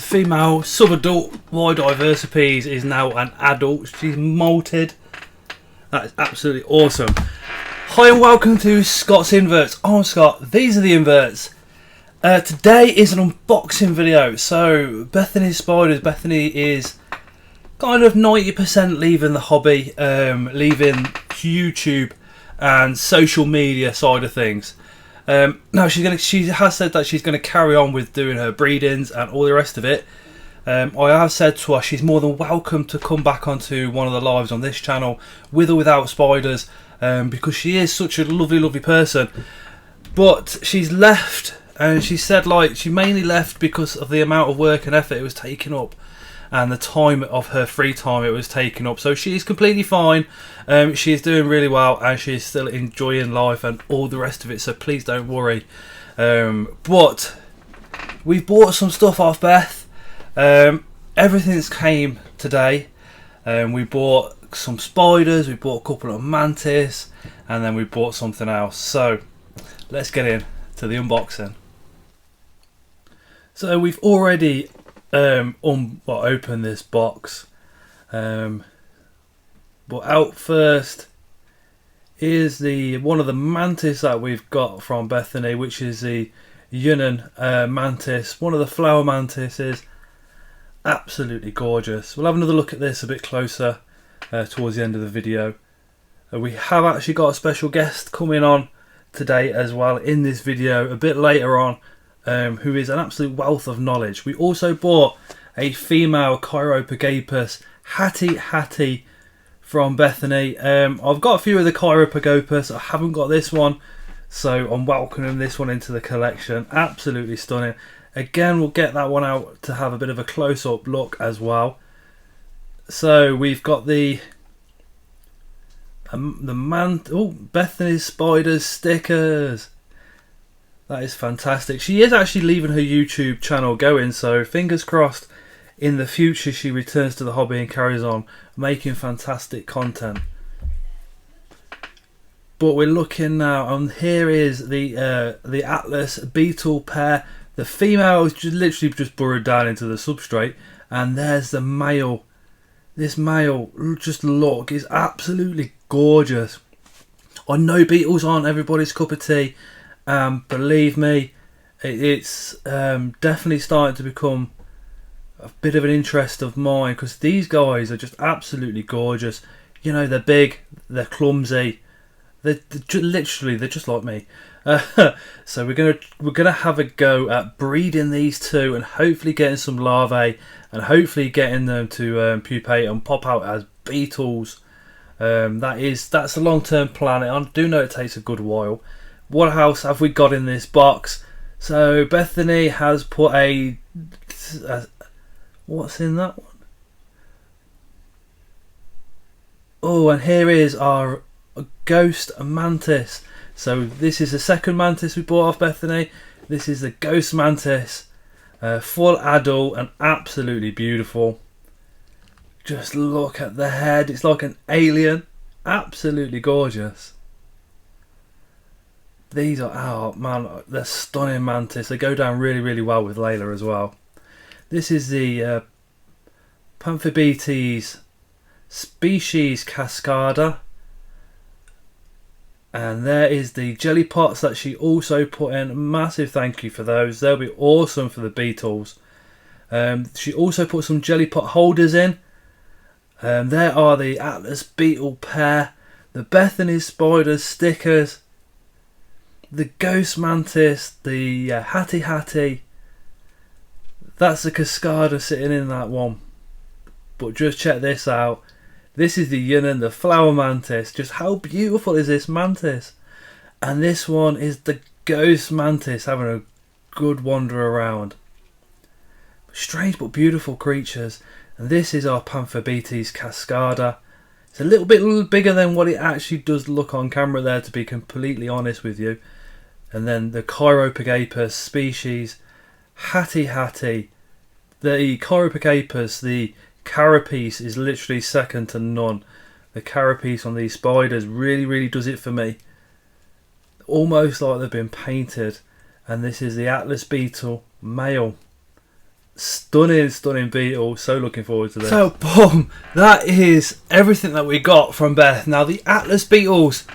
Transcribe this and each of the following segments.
female sub-adult wide Iversipes is now an adult. She's molted. That is absolutely awesome. Hi and welcome to Scott's Inverts. I'm Scott. These are the inverts. Today is an unboxing video. So Bethany's spiders. Bethany is kind of 90% leaving the hobby, leaving YouTube and social media side of things. Now she has said that she's going to carry on with doing her breedings and all the rest of it. I have said to her she's more than welcome to come back onto one of the lives on this channel with or without spiders, because she is such a lovely person. But she's left, and she said like she mainly left because of the amount of work and effort it was taking up and the time of her free time it was taking up. So she's completely fine. She's doing really well and she's still enjoying life and all the rest of it, so please don't worry. But we've bought some stuff off Beth. Everything's came today. We bought some spiders, we bought a couple of mantis, and then we bought something else. So let's get into the unboxing. So we've already open this box, but out first is one of the mantis that we've got from Bethany, which is the Yunnan mantis, one of the flower mantises. Absolutely gorgeous. We'll have another look at this a bit closer towards the end of the video. We have actually got a special guest coming on today as well in this video a bit later on, who is an absolute wealth of knowledge. We also bought a female Chiropagopus Hattie from Bethany. I've got a few of the Chiropagopus, I haven't got this one, so I'm welcoming this one into the collection. Absolutely stunning. Again, we'll get that one out to have a bit of a close-up look as well. So we've got the Bethany's spiders stickers. That is fantastic. She is actually leaving her YouTube channel going, so fingers crossed in the future she returns to the hobby and carries on making fantastic content. But we're looking now, and here is the Atlas beetle pair. The female is literally just burrowed down into the substrate, and there's the male. This male, just look, is absolutely gorgeous. I know beetles aren't everybody's cup of tea. Believe me, it's definitely starting to become a bit of an interest of mine, because these guys are just absolutely gorgeous. You know, they're big, they're clumsy, they're just like me. So we're gonna have a go at breeding these two and hopefully getting some larvae and hopefully getting them to pupate and pop out as beetles. That's a long-term plan. I do know it takes a good while. What else have we got in this box? So Bethany has put a what's in that one? Oh, and here is our ghost mantis. So this is the second mantis we bought off Bethany. This is the ghost mantis, full adult and absolutely beautiful. Just look at the head, it's like an alien. Absolutely gorgeous. These are, oh man, they're stunning mantis. They go down really well with Layla as well. This is the Pamphibetes species Cascada. And there is the jelly pots that she also put in. Massive thank you for those. They'll be awesome for the beetles. She also put some jelly pot holders in. There are the Atlas beetle pair, the Bethany spiders stickers, the ghost mantis, the Hattie. That's the Cascada sitting in that one. But just check this out. This is the Yunnan, the flower mantis. Just how beautiful is this mantis? And this one is the ghost mantis, having a good wander around. Strange but beautiful creatures. And this is our Pamphibetes Cascada. It's a little bit bigger than what it actually does look on camera there, to be completely honest with you. And then the Chiropagopus species Hattie. The Chiropagopus, the carapace is literally second to none. The carapace on these spiders really does it for me. Almost like they've been painted. And this is the Atlas beetle male. Stunning beetle. So looking forward to this. So boom, that is everything that we got from Beth. Now the Atlas beetles,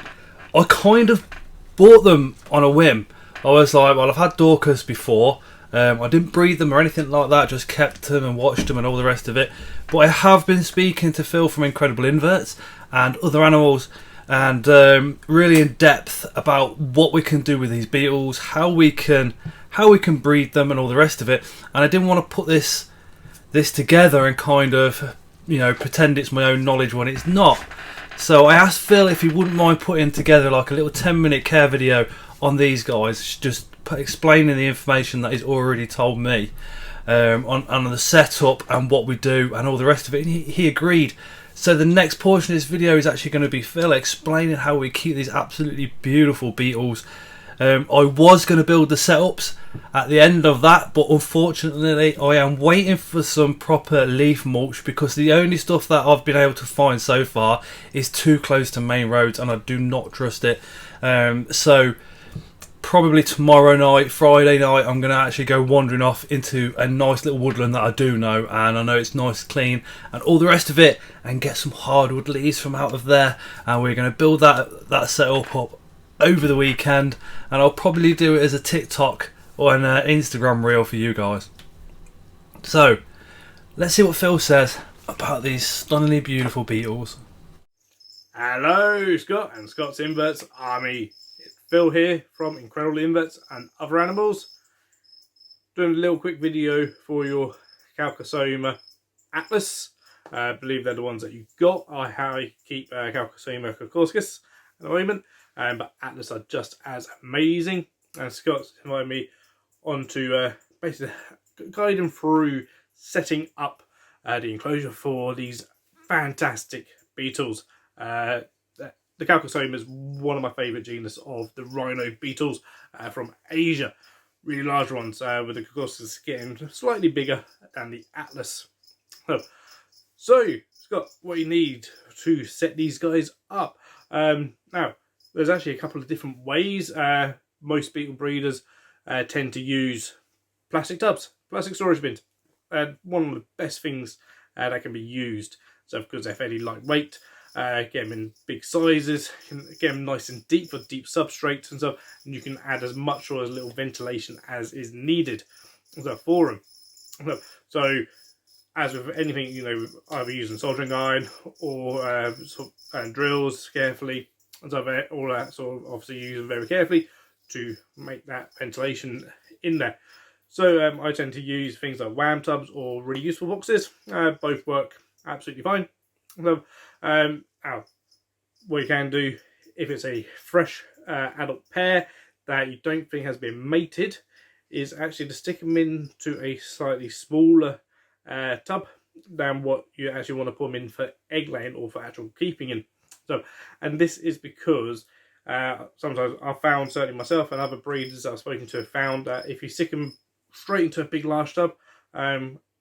I kind of bought them on a whim. I was like, well, I've had Dorcas before. I didn't breed them or anything like that, just kept them and watched them and all the rest of it. But I have been speaking to Phil from Incredible Inverts and other animals, and really in depth about what we can do with these beetles, how we can breed them and all the rest of it. And I didn't want to put this together and kind of, pretend it's my own knowledge when it's not. So I asked Phil if he wouldn't mind putting together like a little 10-minute care video on these guys, just explaining the information that he's already told me on the setup and what we do and all the rest of it. And he agreed. So the next portion of this video is actually going to be Phil explaining how we keep these absolutely beautiful beetles. I was going to build the setups at the end of that, but unfortunately I am waiting for some proper leaf mulch, because the only stuff that I've been able to find so far is too close to main roads and I do not trust it. So probably tomorrow night, Friday night, I'm going to actually go wandering off into a nice little woodland that I do know, and I know it's nice, clean and all the rest of it, and get some hardwood leaves from out of there, and we're going to build that setup up over the weekend, and I'll probably do it as a TikTok or an Instagram reel for you guys. So let's see what Phil says about these stunningly beautiful beetles. Hello Scott and Scott's Inverts Army. Phil here from Incredible Inverts and Other Animals. Doing a little quick video for your Calcosoma Atlas. I believe they're the ones that you got. I keep Calcosoma caucasus at the moment, but Atlas are just as amazing. And Scott's invited me on to basically guide him through setting up the enclosure for these fantastic beetles. The Calcosoma is one of my favourite genus of the rhino beetles from Asia. Really large ones, with the caucasus getting slightly bigger than the Atlas. So, Scott, what you need to set these guys up. Now, there's actually a couple of different ways. Most beetle breeders tend to use plastic tubs, plastic storage bins. One of the best things that can be used. So, because they're fairly lightweight, get them in big sizes, get them nice and deep for deep substrates and stuff, and you can add as much or as little ventilation as is needed for them. So as with anything, either using soldering iron or drills carefully, and so all that sort of obviously using very carefully to make that ventilation in there. So I tend to use things like wham tubs or really useful boxes. Both work absolutely fine. So, what you can do, if it's a fresh adult pair that you don't think has been mated, is actually to stick them into a slightly smaller tub than what you actually want to put them in for egg laying or for actual keeping in. So, and this is because sometimes I've found, certainly myself and other breeders that I've spoken to have found that if you stick them straight into a big large tub,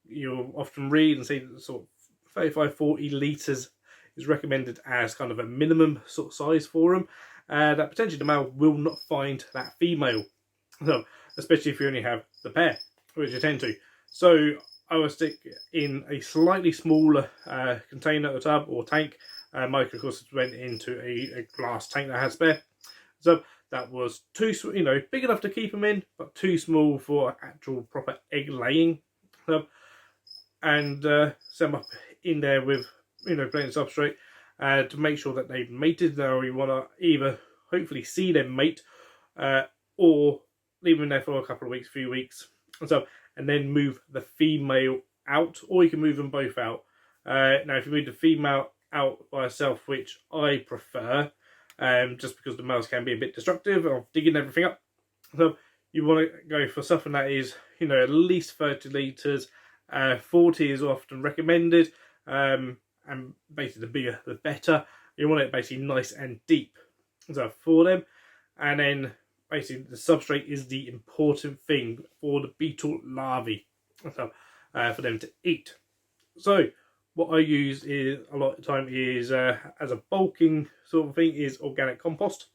you'll often read and see that sort of 35-40 litres is recommended as kind of a minimum sort of size for them. That potentially the male will not find that female. So, especially if you only have the pair, which you tend to. So I will stick in a slightly smaller container or tub or tank. Mike, of course, went into a glass tank that had spare. So that was too, big enough to keep them in, but too small for actual proper egg laying. And set them up in there with plenty of substrate to make sure that they've mated. Now you want to either hopefully see them mate or leave them there for a couple of weeks, few weeks, and then move the female out, or you can move them both out. Now if you move the female out by herself, which I prefer, just because the males can be a bit destructive of digging everything up, so you want to go for something that is at least 30 litres. 40 is often recommended, and basically the bigger the better. You want it basically nice and deep for them, and then basically the substrate is the important thing for the beetle larvae for them to eat. So what I use is a lot of the time is as a bulking sort of thing is organic compost.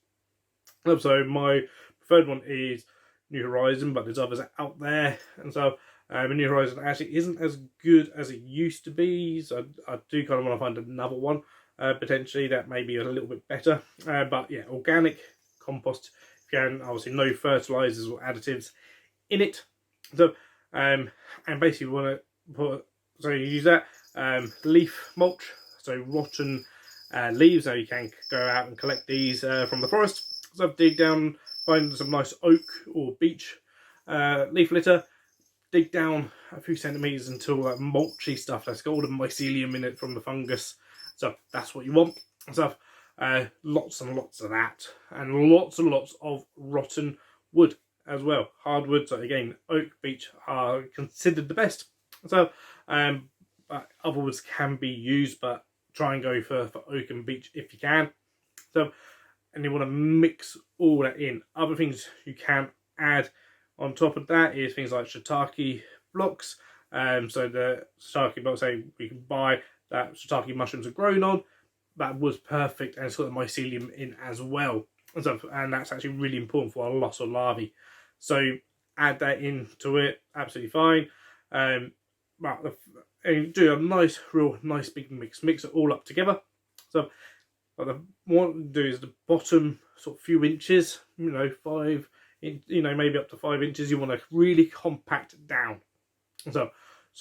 So my preferred one is New Horizon, but there's others out there, and so New Horizon actually isn't as good as it used to be, so I do kind of want to find another one potentially that may be a little bit better. But yeah, organic compost, if you can, obviously no fertilizers or additives in it. So and basically we want to put, so you use that leaf mulch, so rotten leaves. Now you can go out and collect these from the forest. So dig down, find some nice oak or beech leaf litter, dig down a few centimeters until that mulchy stuff that's got all the mycelium in it from the fungus. So that's what you want. So lots and lots of that, and lots of rotten wood as well. Hardwood, so again, oak, beech are considered the best. So but other woods can be used, but try and go for oak and beech if you can. So, and you want to mix all that in. Other things you can add on top of that is things like shiitake blocks. So the shiitake blocks, say we can buy that shiitake mushrooms are grown on. That was perfect, and it's got the mycelium in as well. And that's actually really important for a lot of larvae. So add that into it, absolutely fine. And do a real nice big mix it all up together. So what I want to do is the bottom sort of few inches, maybe up to 5 inches, you want to really compact it down. So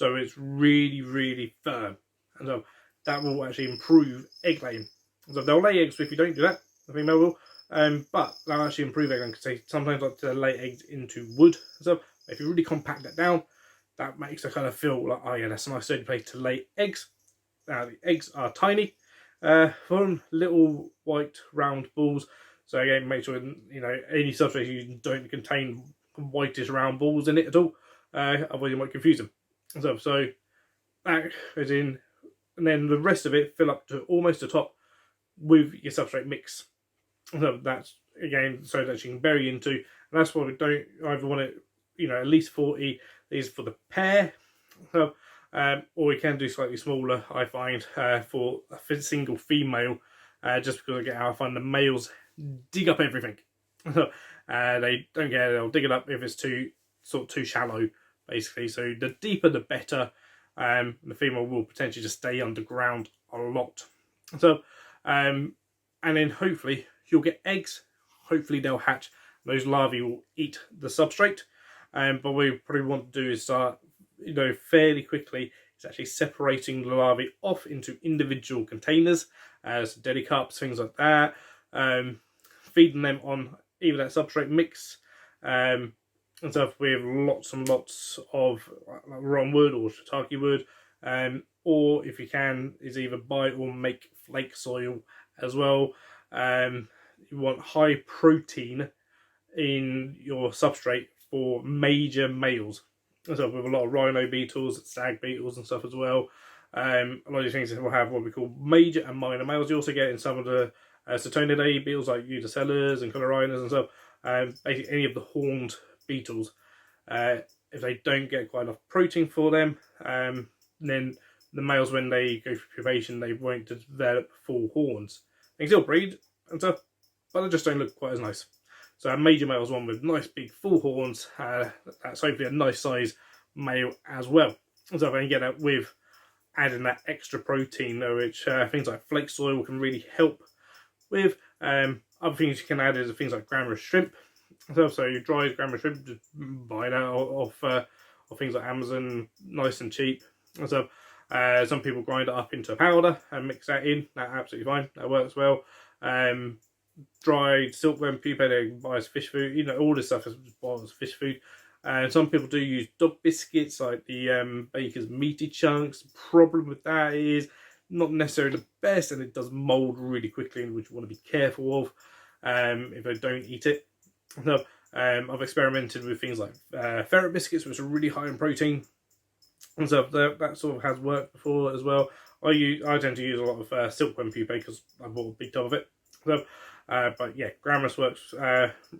it's really firm. And so that will actually improve egg laying. So they'll lay eggs if you don't do that, the female will. But they'll actually improve egg laying because they sometimes like to lay eggs into wood. So if you really compact that down, that makes it kind of feel like, oh yeah, that's a nice sturdy place to lay eggs. Now the eggs are tiny, fun little white round balls. So again, make sure any substrate you don't contain whitish round balls in it at all. Otherwise you might confuse them. So that goes in, and then the rest of it fill up to almost the top with your substrate mix. So that's again so that you can bury into, and that's why we don't either want it, at least 40. These for the pair. So, or we can do slightly smaller, I find, for a single female, just because I find the males dig up everything. They don't care, they'll dig it up if it's too shallow, basically. So the deeper the better. The female will potentially just stay underground a lot. So, and then hopefully you'll get eggs. Hopefully they'll hatch. Those larvae will eat the substrate. But what we probably want to do is start, fairly quickly. It's actually separating the larvae off into individual containers, as deli cups, things like that. Feeding them on either that substrate mix and stuff with lots and lots of like rotten wood or shiitake wood, or if you can, is either buy or make flake soil as well. You want high protein in your substrate for major males. So with a lot of rhino beetles, stag beetles and stuff as well. A lot of these things will have what we call major and minor males. You also get in some of the Cetonidae beetles like Udicellas and Colorinas and stuff. Basically any of the horned beetles. If they don't get quite enough protein for them, then the males, when they go for pupation, they won't develop full horns. They can still breed and stuff, but they just don't look quite as nice. So a major male is one with nice big full horns. That's hopefully a nice size male as well. So if I can get that with adding that extra protein, which things like flake soil can really help with. Other things you can add is things like grammarous shrimp. So you dry grammarous shrimp, just buy that off things like Amazon, nice and cheap. So some people grind it up into a powder and mix that in. That's absolutely fine. That works well. Dried silkworm pupae, they buy as fish food. All this stuff is bought as fish food. Some people do use dog biscuits, like the Baker's Meaty Chunks. The problem with that is not necessarily the best, and it does mold really quickly, which you want to be careful of if they don't eat it. So I've experimented with things like ferret biscuits, which are really high in protein, and so that sort of has worked before as well. I tend to use a lot of silkworm pupae because I bought a big tub of it. So, but yeah, grammarous works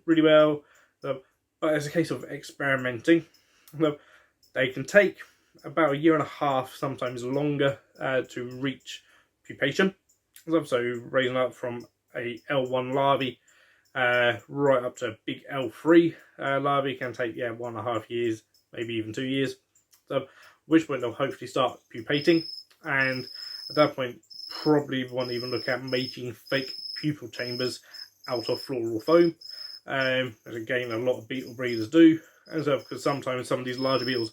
really well. So, but it's a case of experimenting. So, they can take about 1.5 years, sometimes longer, to reach pupation. So raising up from a L1 larvae right up to a big L3 larvae can take 1.5 years, maybe even 2 years. So, at which point they'll hopefully start pupating, and at that point, probably won't even look at making fake pupal chambers out of floral foam. As again, a lot of beetle breeders do, and so because sometimes some of these larger beetles,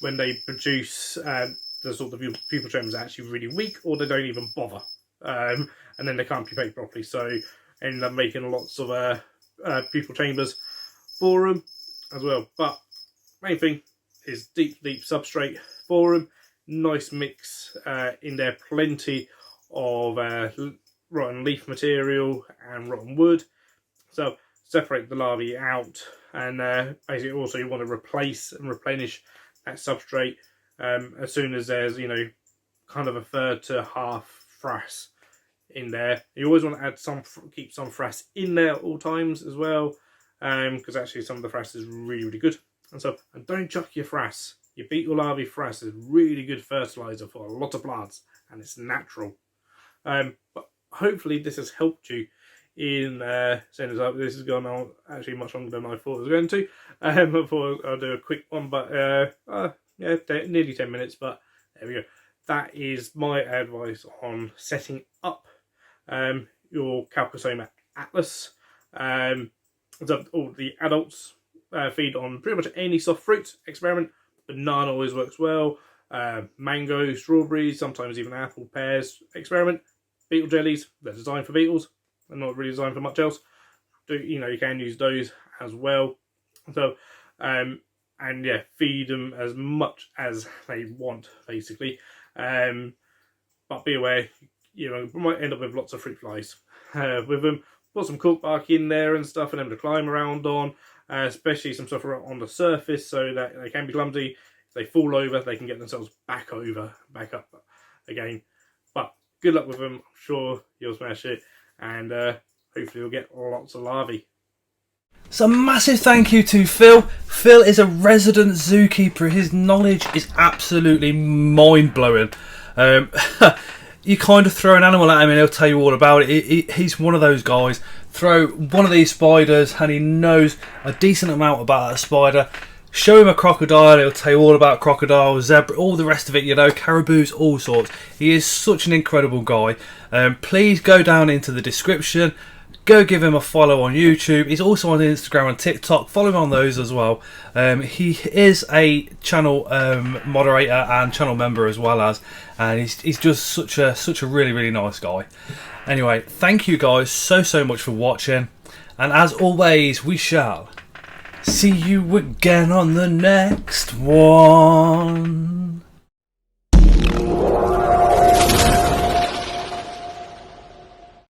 when they produce the sort of pupal chambers, are actually really weak, or they don't even bother, and then they can't pupate properly. So end up making lots of pupal chambers for them as well. But main thing is deep substrate for them. Nice mix in there, plenty of rotten leaf material and rotten wood. So separate the larvae out, and basically also you want to replace and replenish that substrate as soon as there's, you know, kind of a third to half frass in there. You always want to add keep some frass in there at all times as well, because actually some of the frass is really good. And so, and don't chuck your frass. Your beetle larvae frass is really good fertilizer for a lot of plants, and it's natural. But hopefully this has helped you in setting this up. This has gone on actually much longer than I thought it was going to. I thought I'll do a quick one, but yeah, nearly 10 minutes, but there we go. That is my advice on setting up your Calcosoma atlas. So all the adults feed on pretty much any soft fruit. Experiment. Banana always works well. Mango, strawberries, sometimes even apple, pears. Experiment. Beetle jellies, they're designed for beetles. They're not really designed for much else. You can use those as well. So, and yeah, feed them as much as they want, basically. But be aware, you might end up with lots of fruit flies with them. Put some cork bark in there and stuff for them to climb around on, especially some stuff on the surface, so that they can be clumsy. If they fall over, they can get themselves back up again. But good luck with them. I'm sure you'll smash it, and hopefully you'll get lots of larvae. So massive thank you to Phil. Phil is a resident zookeeper. His knowledge is absolutely mind-blowing. You kind of throw an animal at him and he'll tell you all about it. He's one of those guys. Throw one of these spiders and he knows a decent amount about that spider. Show him a crocodile, he'll tell you all about crocodiles, zebra, all the rest of it, caribous, all sorts. He is such an incredible guy. Please go down into the description. Go give him a follow on YouTube. He's also on Instagram and TikTok. Follow him on those as well. He is a channel moderator and channel member as well as, and he's just such a really nice guy. Anyway, thank you guys so much for watching, and as always, we shall see you again on the next one.